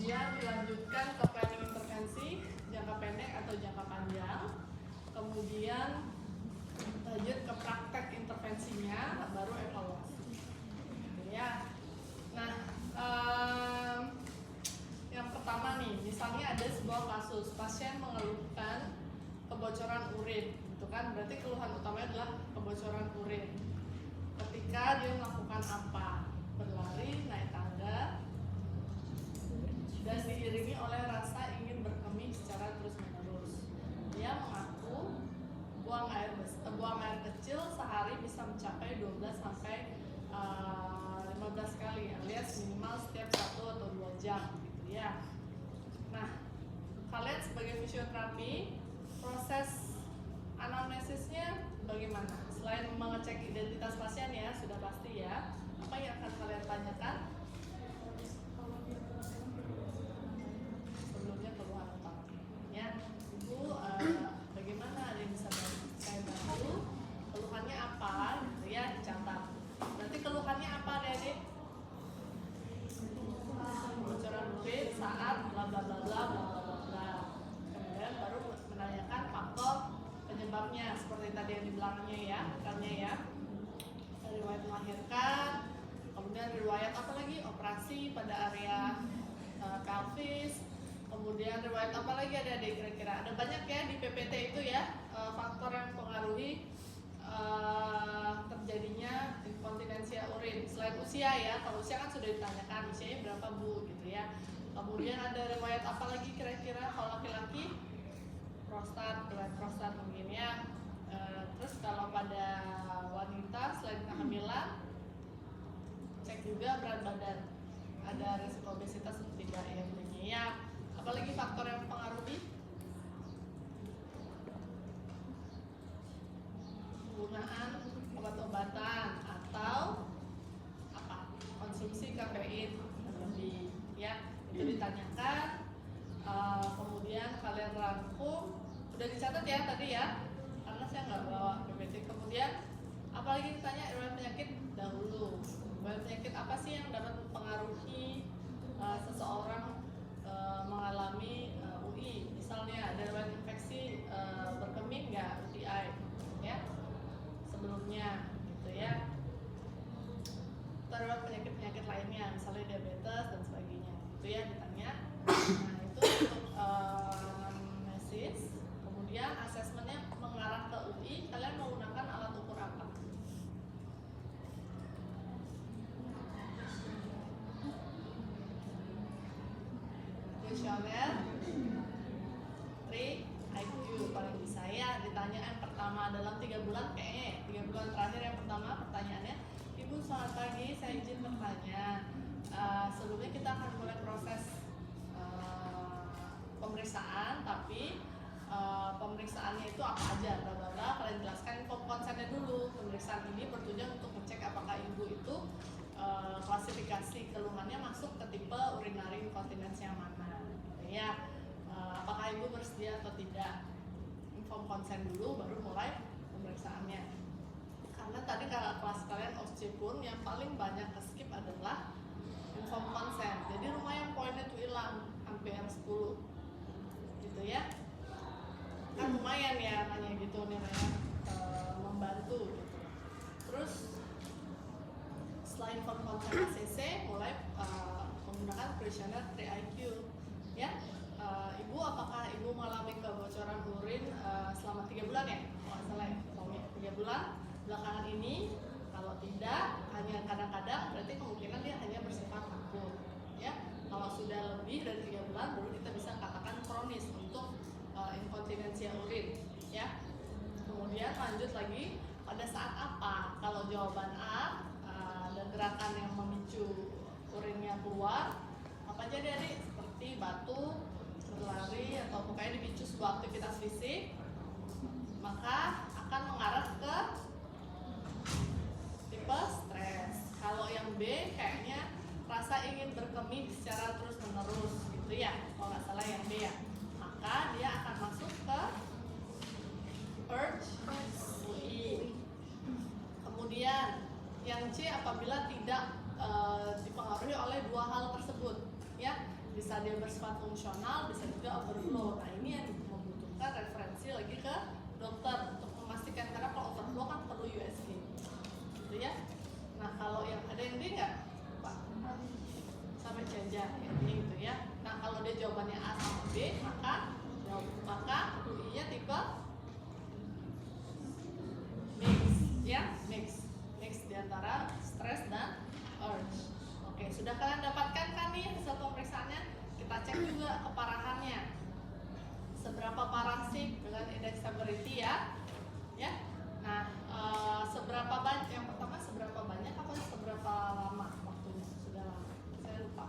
Kemudian dilanjutkan ke planning intervensi jangka pendek atau jangka panjang. Kemudian lanjut ke praktek intervensinya, baru evaluasi. Ya. Nah, yang pertama nih, misalnya ada sebuah kasus pasien mengeluhkan kebocoran urin, itu kan berarti keluhan utamanya adalah kebocoran urin. Ketika dia melakukan apa? Berlari, naik tangga, dan diiringi oleh rasa ingin berkemih secara terus-menerus. Dia mengaku buang air kecil sehari bisa mencapai 12 sampai 15 kali, alias minimal setiap 1 atau 2 jam gitu ya. Nah, kalian sebagai fisioterapi, proses anamnesisnya bagaimana? Selain mengecek identitas pasien ya, sudah pasti ya. Apa yang akan kalian tanyakan? Sebelumnya keluhan utama. Ya, Ibu, bagaimana, ada yang bisa saya bantu? Keluhannya apa? Gitu ya, dicatat. Nanti keluhannya apa, Adik? Bocoran urin saat bla bla bla bla bla bla bla. Kemudian baru menanyakan faktor penyebabnya seperti tadi yang di belakangnya ya, bukannya ya. Riwayat melahirkan, kemudian riwayat apa lagi? Operasi pada area pelvis. Kemudian riwayat apa lagi ada kira-kira? Ada banyak ya di PPT itu ya, faktor yang mempengaruhi terjadinya inkontinensia urin. Selain usia ya, kalau usia kan sudah ditanyakan usianya berapa Bu gitu ya. Kemudian ada riwayat apa lagi kira-kira kalau laki-laki? Riwayat prostat mungkin ya. Terus kalau pada wanita selain kehamilan, cek juga berat badan. Ada resiko obesitas atau tidak ya tentunya ya. Apalagi faktor yang mempengaruhi? Penggunaan obat-obatan atau apa? Konsumsi kafein berlebih ya. Itu ditanyakan. Kemudian kalian rangkum, udah dicatat ya tadi ya, karena saya nggak bawa PPT. Kemudian apalagi ditanya riwayat penyakit dahulu. Riwayat penyakit apa sih yang dapat mempengaruhi seseorang mengalami UI? Misalnya ada riwayat infeksi berkemih nggak, UTI ya sebelumnya gitu ya. Terus penyakit-penyakit lainnya, misalnya diabetes dan sebagainya, itu ya ditanya. Nah itu untuk anamnesis. Kemudian asesmennya mengarah ke UI. Kalian menggunakan alat ukur apa? Kuesioner 3 IQ paling bisa ya. Ditanya yang pertama dalam 3 bulan, kayaknya 3 bulan terakhir yang pertama pertanyaannya, Ibu selamat pagi, saya izin bertanya. Sebelumnya kita akan mulai proses pemeriksaan, tapi pemeriksaannya itu apa aja, bla bla bla. Kalian jelaskan form konsennya dulu. Pemeriksaan ini bertujuan untuk mengecek apakah ibu itu klasifikasi keluhannya masuk ke tipe urinary incontinence yang mana, gitu ya. Apakah ibu bersedia atau tidak? Inform konsen dulu, baru mulai pemeriksaannya. Karena tadi kalau kelas kalian OSCE pun yang paling banyak ke skip adalah inform konsen. Jadi lumayan poinnya tuh hilang, hampir 10 gitu ya. Kan lumayan ya nanya gitu nilainya, membantu gitu. Terus setelah inform konsen ACC mulai menggunakan kuesioner 3 IQ ya. Ibu, apakah ibu mengalami kebocoran urin selama 3 bulan ya? Kalau nggak salah ya, 3 bulan belakangan ini. Kalau tidak, hanya kadang-kadang, berarti kemungkinan dia hanya bersifat akut ya. Kalau sudah lebih dari 3 bulan, baru kita bisa katakan kronis untuk inkontinensia urin ya. Kemudian lanjut lagi, pada saat apa? Kalau jawaban A, dan gerakan yang memicu urinnya keluar, apa aja dari seperti batuk, berlari, atau pokoknya dipicu sebuah aktivitas fisik, maka akan mengarah ke tipe stres. Kalau yang B kayaknya rasa ingin berkemih secara terus menerus gitu ya, kalau nggak salah yang B ya, maka dia akan masuk ke urge UI. Kemudian yang C apabila tidak dipengaruhi oleh dua hal tersebut ya. Bisa dia bersifat fungsional, bisa juga overflow. Nah ini yang membutuhkan referensi lagi ke dokter untuk memastikan, karena kalau overflow kan perlu USG gitu ya. Nah kalau yang ada yang D nggak Pak? Sampai C aja ya, D gitu ya. Nah kalau dia jawabannya A sama B, maka UI-nya tipe mix ya, mix diantara stress dan urge. Oke, sudah kalian dapatkan kan nih hasil pemeriksaannya? Kita cek juga keparahannya. Seberapa parah sih dengan indeks severity ya? Ya. Nah, seberapa banyak? Yang pertama seberapa banyak apa seberapa lama waktunya? Sudah lama. Saya lupa.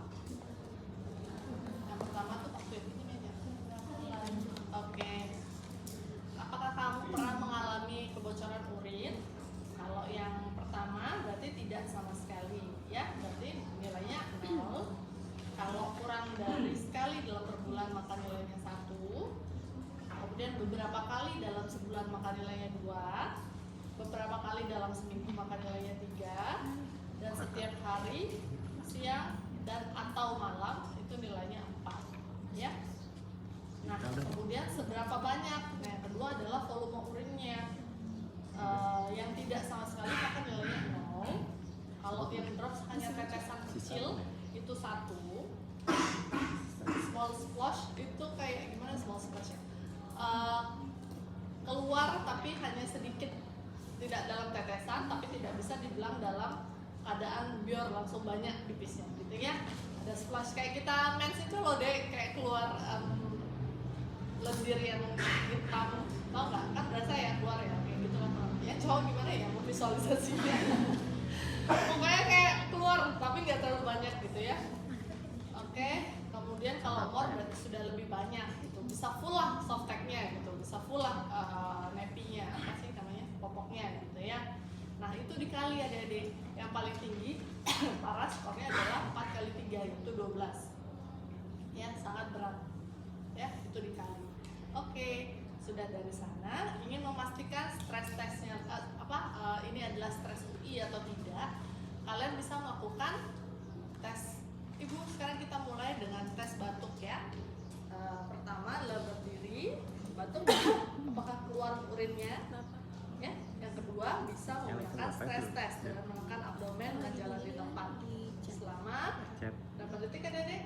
Yang pertama tuh waktu ini aja. Oke. Apakah kamu pernah mengalami kebocoran urin? Kalau yang pertama berarti tidak sama sekali ya, berarti nilainya 0. Kalau kurang dari sekali dalam per bulan maka nilainya 1. Kemudian beberapa kali dalam sebulan maka nilainya 2. Beberapa kali dalam seminggu maka nilainya 3. Dan setiap hari, siang dan atau malam itu nilainya 4 ya. Nah kemudian seberapa banyak? Nah yang kedua adalah volume urinnya. Yang tidak sama sekali maka nilainya 0. Kalau yang drop hanya tetesan kecil itu 1. Small splash itu kayak gimana small splash ya? Keluar tapi hanya sedikit, tidak dalam tetesan tapi tidak bisa dibilang dalam keadaan biar langsung banyak pipisnya gitu ya. Ada splash kayak kita mens itu loh deh, kayak keluar lendir yang hitam, tau nggak? Kan berasa ya keluar ya kayak gitu kan. Ya cowok gimana ya visualisasinya? Pokoknya kayak keluar tapi nggak terlalu banyak gitu ya. Oke, kemudian kalau more berarti sudah lebih banyak gitu. Bisa full lah soft tag-nya gitu, bisa full lah nappy-nya, apa sih namanya, popoknya gitu ya. Nah itu dikali adik-adik, yang paling tinggi parah skornya adalah 4 kali 3 yaitu 12 ya, sangat berat ya, itu dikali. Oke, sudah dari sana ingin memastikan stress testnya ini adalah stress UI atau tidak, kalian bisa melakukan tes. Ibu, sekarang kita mulai dengan tes batuk ya. Pertama adalah berdiri, batuk, apakah keluar urinnya? Ya. Yang kedua bisa menggunakan stress test dengan menekan abdomen dan jalan di tempat selama berapa detik kan Dede?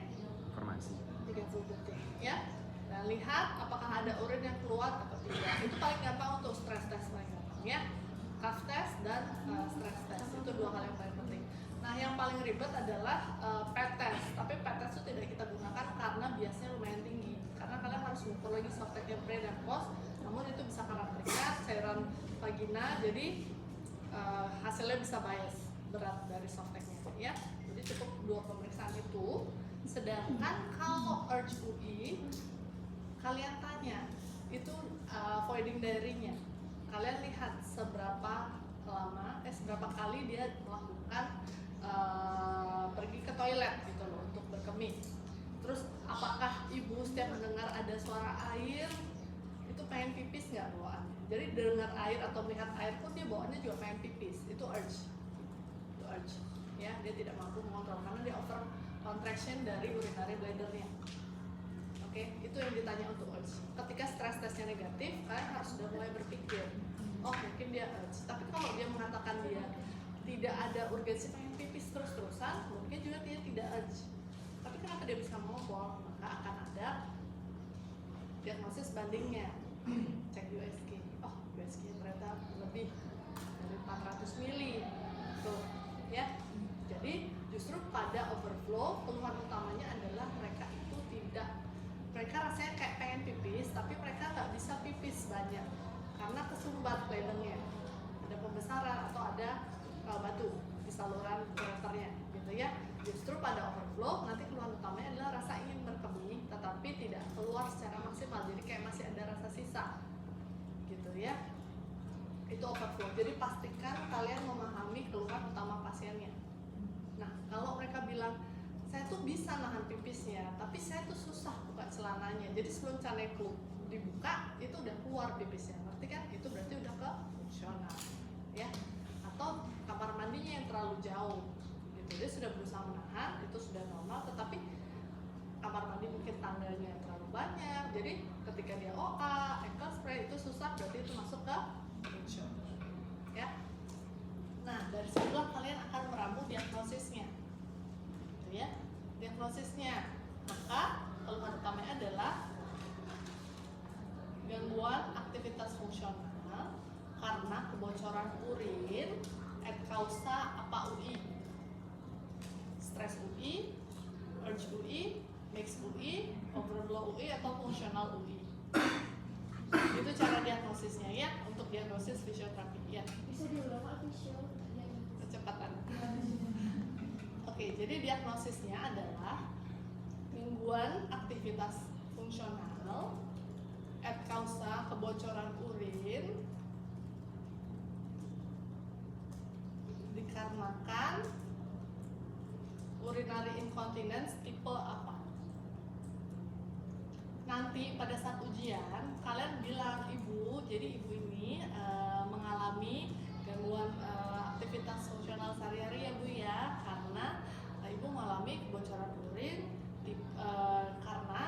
Informasi 30 detik ya. Dan lihat apakah ada urin yang keluar atau tidak. Itu paling gampang untuk stress test, paling gampang ya. Cough test dan stress test itu dua hal yang paling penting. Nah yang paling ribet adalah PET test. Tapi PET test itu tidak kita gunakan karena biasanya lumayan tinggi. Karena kalian harus mengukur lagi soft tag-nya pre dan post. Namun itu bisa karena keringat, cairan vagina, jadi hasilnya bisa bias berat dari soft tag-nya ya. Jadi cukup 2 pemeriksaan itu. Sedangkan kalau urge UI kalian tanya itu voiding diary-nya. Kalian lihat seberapa lama, seberapa kali dia melakukan pergi ke toilet gitu loh untuk berkemih. Terus apakah ibu setiap mendengar ada suara air itu pengen pipis nggak bawaannya? Jadi dengar air atau melihat air pun dia bawaannya juga pengen pipis. Itu urge. Itu urge. Ya, dia tidak mampu mengontrol karena dia over contraction dari urinary bladder-nya. Oke, itu yang ditanya untuk urge. Ketika stress testnya negatif, kalian harus sudah mulai berpikir, oh mungkin dia urge. Tapi kalau dia mengatakan dia tidak ada urgensi pengen pipis terus-terusan, mungkin juga dia tidak urge. Tapi kenapa dia bisa ngobrol? Maka akan ada diagnosis bandingnya. Cek USG. Oh, USG ternyata lebih dari 400 mili. Tuh, ya. Jadi justru pada overflow keluhan utamanya adalah mereka itu mereka rasanya kayak pengen pipis, tapi mereka nggak bisa pipis banyak karena kesumbat bladdernya, ada pembesaran atau ada batu di saluran ureternya, gitu ya. Justru pada overflow nanti keluhan utamanya adalah rasa ingin berkemih, tetapi tidak keluar secara maksimal, jadi kayak masih ada rasa sisa, gitu ya. Itu overflow. Jadi pastikan kalian memahami keluhan utama pasiennya. Nah, kalau mereka bilang saya tuh bisa nahan pipisnya, tapi saya tuh susah buka celananya. Jadi sebelum celana dibuka itu udah keluar pipisnya, ngerti kan? Itu berarti udah ke fungsional, ya. Atau kamar mandinya yang terlalu jauh, gitu. Dia sudah berusaha menahan, itu sudah normal, tetapi kamar tangganya terlalu banyak, jadi ketika dia OA, ankle sprain itu susah, berarti itu masuk ke injury. Ya. Nah, dari situlah kalian akan meramu diagnosisnya. Gitu ya. Diagnosisnya. Maka keluhan utamanya adalah gangguan aktivitas fungsional karena kebocoran urin et causa apa UI? Stres UI, urge UI, mix UI, overflow UI atau fungsional UI. Itu cara diagnosisnya ya, untuk diagnosis fisioterapi ya. Bisa diulang Pak fisio? Kecepatan. Oke, jadi diagnosisnya adalah gangguan aktivitas fungsional et causa kebocoran urin dikarenakan urinary incontinence tipe apa? Nanti pada saat ujian kalian bilang ibu, jadi ibu ini mengalami gangguan aktivitas fungsional sehari-hari ya bu ya, karena ibu mengalami kebocoran urin karena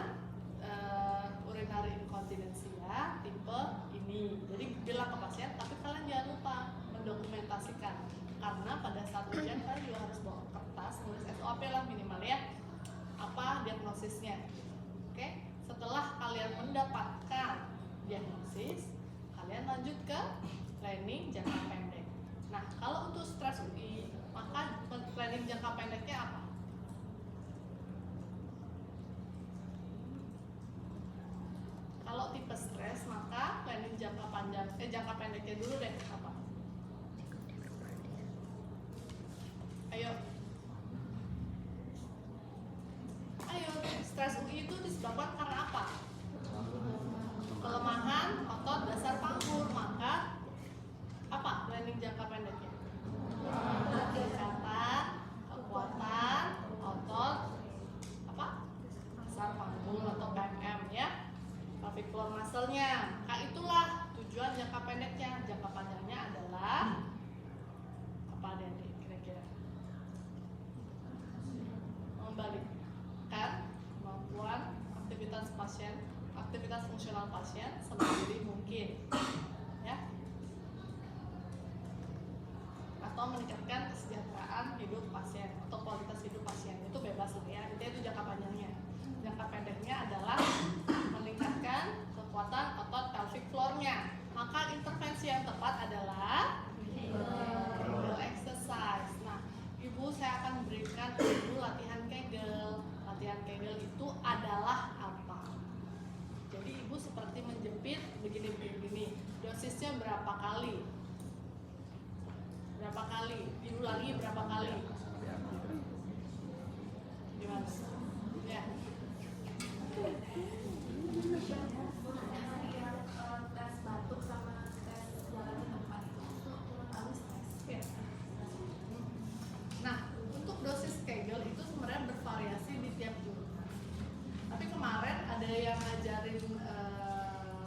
urinary incontinentia tipe ini. Jadi bilang ke pasien, tapi kalian jangan lupa mendokumentasikan, karena pada saat ujian kalian juga harus bawa kertas nulis SOP lah minimal ya, apa diagnosisnya. Oke, setelah kalian mendapatkan diagnosis, kalian lanjut ke planning jangka pendek. Nah, kalau untuk stres UI, maka planning jangka pendeknya apa? Kalau tipe stres, maka planning jangka pendeknya dulu deh apa? Ayo, stres UI itu disebabkan karena apa? Kelemahan otot dasar panggul, maka apa planning jangka pendeknya? Peningkatan kekuatan otot apa? Dasar panggul atau PMM ya, pelvic floor muscle-nya. Maka itulah tujuan jangka pendeknya. Jangka panjangnya adalah apa deh kira-kira? Membalikkan kemampuan aktivitas fungsional pasien semandiri mungkin, ya, atau meningkatkan kesejahteraan hidup pasien atau kualitas hidup pasien, itu bebas lah ya. Itu jangka panjangnya. Jangka pendeknya adalah meningkatkan kekuatan otot pelvic floor-nya. Maka intervensi yang tepat adalah Kegel exercise. Nah, ibu saya akan berikan ibu latihan Kegel. Latihan Kegel itu adalah apa? Jadi ibu seperti menjepit begini. Dosisnya berapa kali? Berapa kali? Diulangi berapa kali? Gimana? Ya. Tes batuk sama tes jalan di tempat itu harus tes. Ya. Nah, untuk dosis Kegel itu sebenarnya bervariasi di tiap jurusan. Tapi kemarin ada yang ngajarin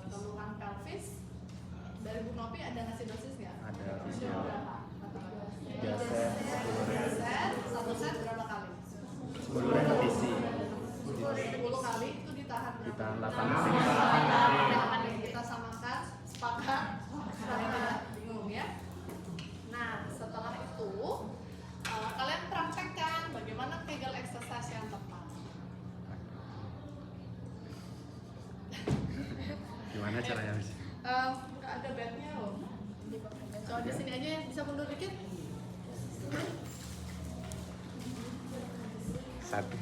keluhan pelvis. Dari Bu Nopi ada ngasih dosis nggak? Ada. Berapa? 3 set, 10 set. Satu set berapa kali? 10 repetisi. 10 kali itu ditahan berapa? Ditahan 8 Nah, kita samakan, sepakat supaya tidak bingung ya. Nah, setelah itu kalian praktekkan bagaimana Kegel exercise yang tepat. Gimana caranya? Nggak ada bednya loh. Coba di sini aja ya, bisa mundur dikit. Satu.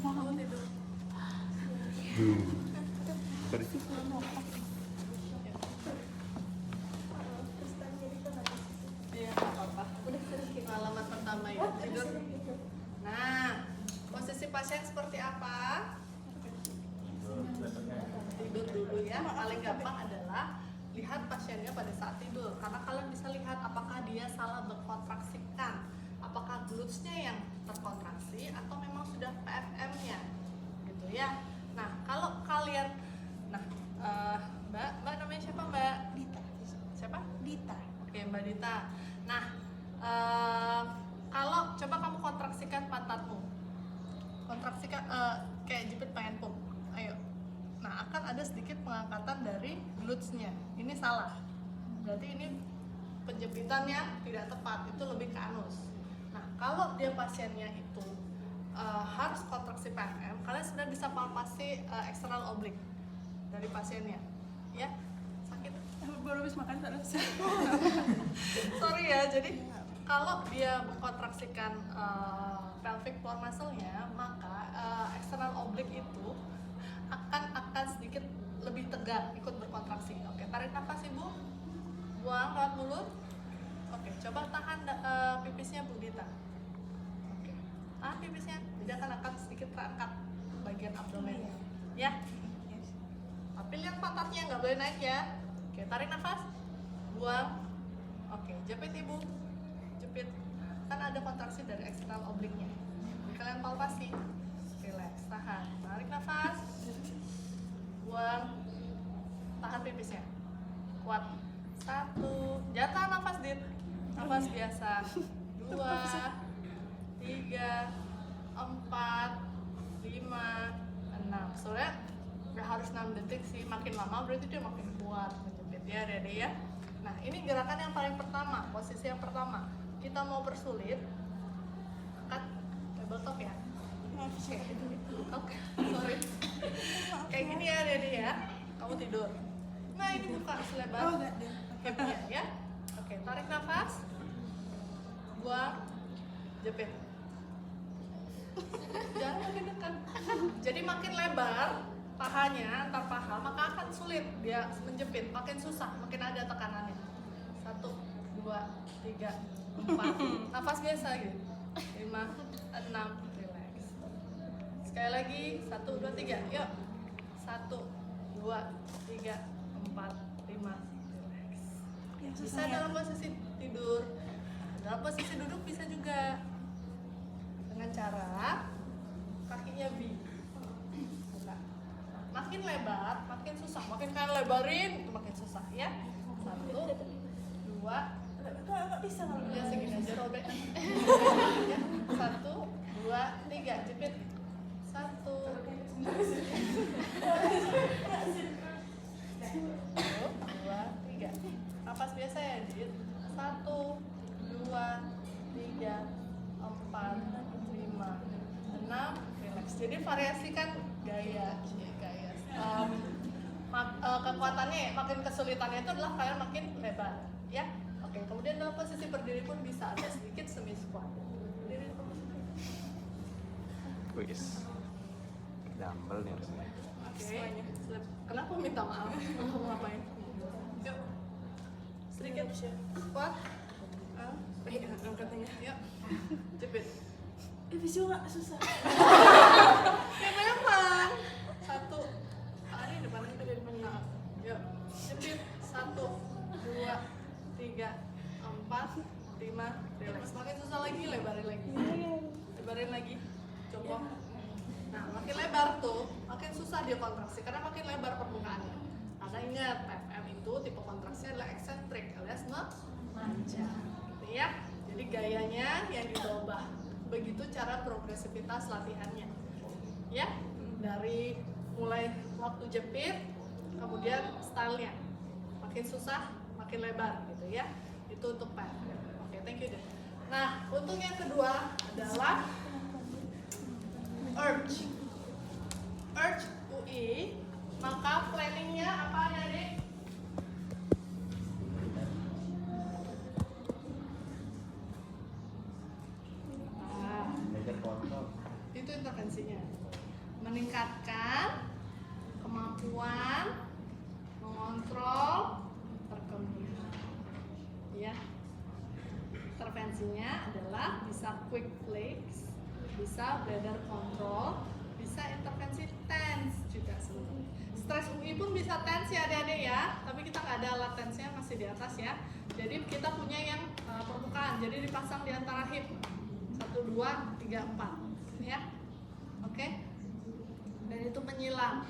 Mau tidur. Sorry. Iya, nggak apa-apa. Pengalaman pertama ya, tidur. Nah, posisi pasien seperti apa? Tidur dulu ya. Paling gampang adalah lihat pasiennya pada saat tidur, karena kalian bisa lihat apakah dia salah berkontraksikan, apakah glutes-nya yang terkontraksi atau memang sudah PFM-nya, gitu ya. Nah, kalau kalian, Mbak namanya siapa Mbak? Dita. Siapa? Dita. Oke, Mbak Dita. Nah, kalau coba kamu kontraksikan pantatmu, kontraksikan kayak jepit pengen pup, ayo. Nah, akan ada sedikit pengangkatan dari glutes-nya. Ini salah, berarti ini penjepitannya tidak tepat, itu lebih ke anus. Nah, kalau dia pasiennya itu harus kontraksi PFM, kalian sebenarnya bisa palpasi eksternal oblik dari pasiennya, ya. Sakit? Baru habis makan terus. Sorry ya, jadi kalau dia mengkontraksikan pelvic floor muscle-nya, maka eksternal oblik itu akan sedikit lebih tegak, ikut berkontraksi. Oke, tarik nafas Ibu, buang lewat mulut. Oke, coba tahan pipisnya Bu Dita. Oke, tahan pipisnya, jadi akan sedikit terangkat bagian abdomennya, ya. Tapi lihat pantatnya, nggak boleh naik ya. Oke, tarik nafas, buang. Oke, jepit Ibu, jepit. Kan ada kontraksi dari eksternal obliknya. Jadi kalian palpasi, relax, tahan, tarik nafas, buang, tahan pipisnya, kuat. 1, jangan tahan nafas Dit, nafas biasa. 2, 3, 4, 5, 6. Soalnya nggak harus 6 detik sih, makin lama berarti dia makin kuat menjepit ya Dede ya. Nah, ini gerakan yang paling pertama, posisi yang pertama. Kita mau persulit, angkat tabletop ya. Oke, sorry. Kayak gini ya Dede ya, kamu tidur. Nah, ini buka selebar hipnya ya. Oke, tarik nafas, buang, jepit. Jangan makin dekat. Jadi makin lebar pahanya, antar paha, maka akan sulit dia menjepit, makin susah, makin ada tekanannya. 1, 2, 3, 4. Nafas biasa gitu. 5, 6, relax. Sekali lagi, 1, 2, 3. Yuk. 1, 2, 3, 4, 5. Relax. Bisa dalam posisi tidur. Dalam posisi duduk bisa juga. Dengan cara kakinya V. Buka. Makin lebar, makin susah. Makin kalian lebarin, itu makin susah ya. 1, 2, Nggak bisa kalau ya segini aja robek. Ya. 1, 2, 3, jepit. 1, 2, 3. Nafas biasa ya, Dit. 1, 2, 3, 4, 5, 6. Relax. Jadi variasikan gaya. Kekuatannya, makin kesulitannya itu adalah kalian makin lebar, ya. Oke, kemudian dalam posisi berdiri pun bisa ada sedikit semi squat. Berdiri dalam posisi. Wis. Dumbbell nih harusnya. Oke. Kenapa minta maaf? Mau ngapain? Yuk. Sedikit squat. angkatannya. Yuk. Jepit. Visual nggak susah. Ya memang. 1. Ini depannya dari depan. Yuk. Jepit. 1, 2, 3, 4, 5. Relax. Makin susah lagi, lebarin lagi. Lebarin lagi. Coba. Nah, makin lebar tuh, makin susah dia kontraksi karena makin lebar permukaannya. Karena ingat, PFM itu tipe kontraksi adalah eksentrik alias memanjang. Gitu ya. Jadi gayanya yang diubah. Begitu cara progresivitas latihannya. Ya, dari mulai waktu jepit, kemudian stylenya. Makin susah, makin lebar gitu ya. Itu untuk PFM. Oke, thank you deh. Nah, untuk yang kedua adalah urge UI, maka planningnya apa ya Dek? Belajar kontrol. Itu intervensinya, meningkatkan kemampuan mengontrol perkembangan, ya. Intervensinya adalah bisa quick flex, bisa bladder control, bisa intervensi tense juga sebenarnya. Stres UI pun bisa tense ya adik-adik ya, tapi kita nggak ada alat tense-nya, masih di atas ya. Jadi kita punya yang permukaan, jadi dipasang di antara hip 1, 2, 3, 4 ya. Oke. Dan itu menyilang.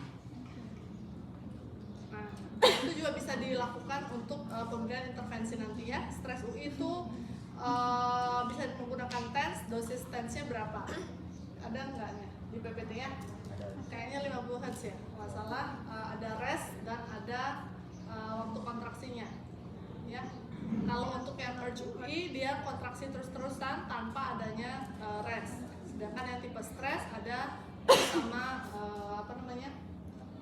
Nah, itu juga bisa dilakukan untuk pemberian intervensi nanti ya. Stres UI itu bisa menggunakan TENS, dosis TENS-nya berapa? Ada enggaknya di PPT-nya? Kayaknya 50 Hz ya, nggak salah. Ada rest dan ada waktu kontraksinya ya. Kalau untuk yang urge UI dia kontraksi terus-terusan tanpa adanya rest. Sedangkan yang tipe stres ada sama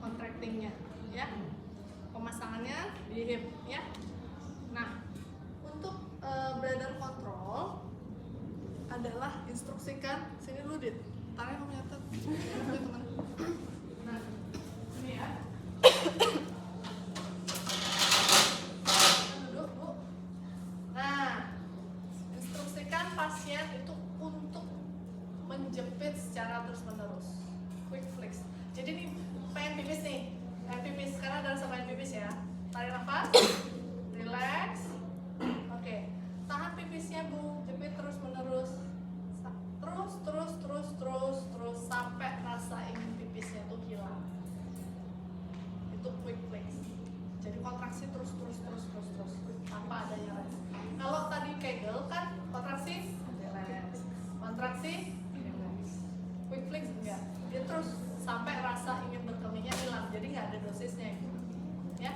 contractingnya ya. Pemasangannya di hip ya. Nah, untuk bladder control adalah instruksikan sini dulu Dit. Tarik kamu nyatet. Nah, ini ya. Duduk, Bu. Nah, instruksikan pasien itu untuk menjepit secara terus-menerus. Quick flex. Jadi nih pengen pipis nih. Pengen pipis, sekarang ada rasa pengen pipis ya. Tarik nafas. Relax. Oke. Tahan pipisnya, Bu. Jepit terus-menerus. Terus sampai rasa ingin pipisnya itu hilang. Itu quick flex. Jadi kontraksi terus tanpa adanya rest. Kalau tadi Kegel kan kontraksi relax, kontraksi relax. Quick flex enggak, dia terus sampai rasa ingin berkemihnya hilang. Jadi nggak ada dosisnya gitu. Ya.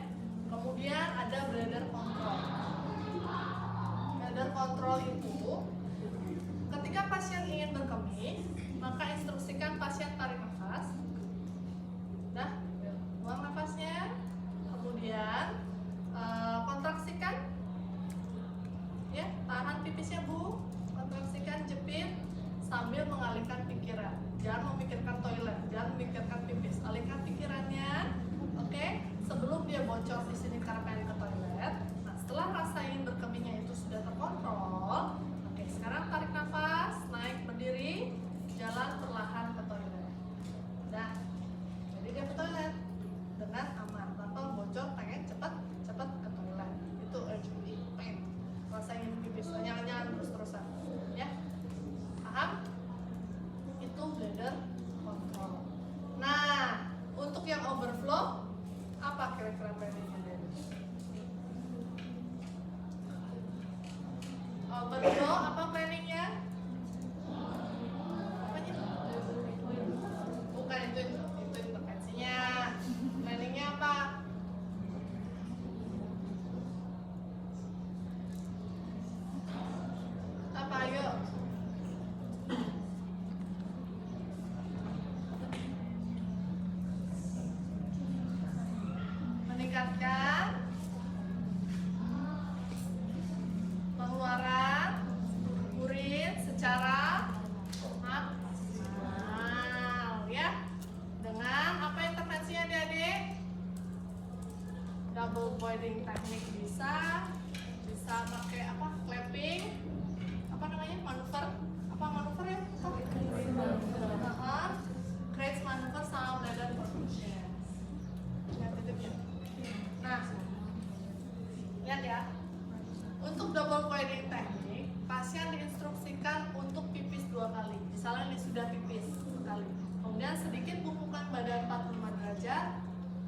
Kemudian ada bladder control. Bladder control itu ketika pasien ingin berkemih, maka instruksikan pasien tarik nafas. Nah, buang nafasnya. Kemudian kontraksikan. Ya, tahan pipisnya, Bu. Kontraksikan, jepit sambil mengalihkan pikiran. Jangan memikirkan toilet, jangan memikirkan pipis. Alihkan pikirannya. Oke, sebelum dia bocor di sini karena pengen ke toilet. Nah, setelah rasa ingin berkemihnya itu sudah terkontrol. Sekarang tarik nafas, naik berdiri, jalan perlahan ke toilet. Nah, jadi dia ke toilet dengan aman, tanpa bocor, pengen cepat ke toilet. Itu urge pain, rasa ingin pipis, jangan terus-terusan, ya. Paham? Itu bladder control. Nah, untuk yang overflow, apa kira-kira planningnya? Overflow apa planningnya? Apanya? Bukan itu intervensinya. Planningnya apa? Apa ayo? Meningkatkan pengeluaran urin secara maksimal ya. Dengan apa intervensinya adik-adik? Double voiding technique bisa pakai apa? Clapping, apa namanya? Manuver, apa manuver ya? Crates manuver sama bladder perfusion. Nah, lihat ya. Untuk double voiding technique, pasien diinstruksikan untuk pipis 2 kali. Misalnya ini sudah pipis sekali. Kemudian sedikit bungkukan badan 45 derajat.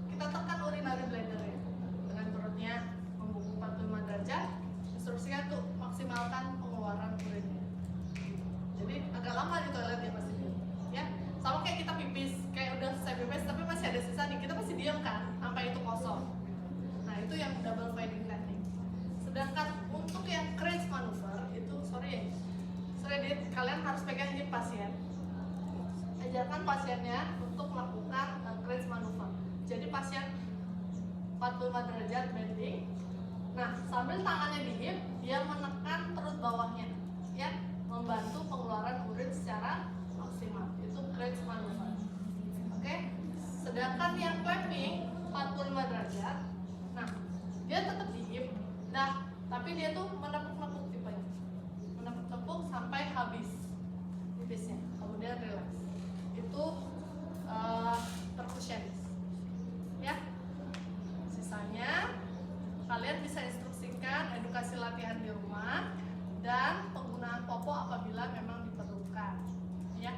Kita tekan urinary bladder ya. Dengan perutnya membungkuk 45 derajat. Instruksinya untuk maksimalkan pengeluaran urinnya. Jadi agak lama di toilet ya pasti. Ya, sama kayak kita pipis, kayak udah selesai pipis tapi masih ada sisa nih, kita pasti diam kan sampai itu kosong. Nah, itu yang double voiding technique. Sedangkan untuk yang Crates maneuver itu sorry Dit, kalian harus pegang hip pasien. Ajarkan pasiennya untuk melakukan Crates maneuver. Jadi pasien 45 derajat bending. Nah, sambil tangannya di hip, dia menekan perut bawahnya, ya, membantu pengeluaran urin secara maksimal. Itu Crates maneuver. Oke? Sedangkan yang clapping 45 derajat. Nah, dia tetap di hip. Nah, tapi dia tuh menepuk-nepuk tipenya. Menepuk-nepuk sampai habis pipisnya. Kemudian relax. Itu percussionis. Ya. Sisanya kalian bisa instruksikan edukasi latihan di rumah dan penggunaan popo apabila memang diperlukan. Ya.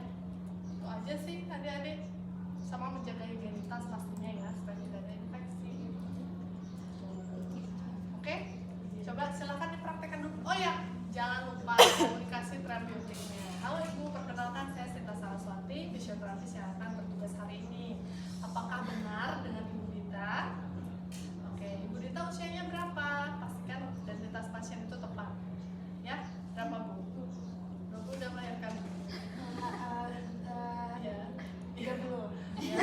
Itu aja sih adik-adik. Sama menjaga higienitas pastinya ya supaya tidak ada infeksi. coba silakan dipraktekkan dulu. Oh ya, jangan lupa komunikasi terapeutiknya. Halo Ibu, perkenalkan saya Sinta Saraswati, fisioterapis yang akan bertugas hari ini. Apakah benar dengan Ibu Dita? Oke, Ibu Dita usianya berapa? Pastikan identitas pasien itu tepat. Ya, berapa Bu? Berapa udah melahirkan? Ya. 30. Ya.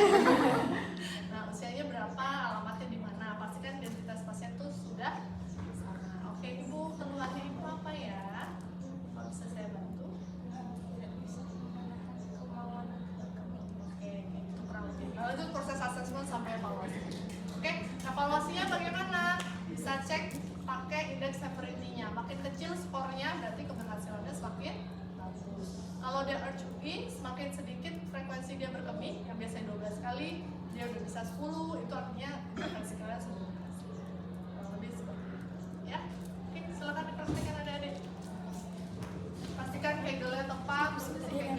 Nah, usianya berapa? Alamatnya di mana? Pastikan identitas pasien itu sudah sama. Oke, Ibu, keluhannya Ibu apa ya? Kalau bisa saya bantu. Tidak bisa menahan kemauan kami. Oke, itu kurang lebih. Lalu itu proses asesmen sampai evaluasi. Oke, evaluasinya bagaimana? Bisa cek pakai indeks severity-nya. Makin kecil skornya berarti keberhasilannya semakin bagus. Kalau dia urge semakin sedikit frekuensi dia berkemih, yang biasanya 12 kali, dia udah bisa 10, itu artinya intervensi kalian sudah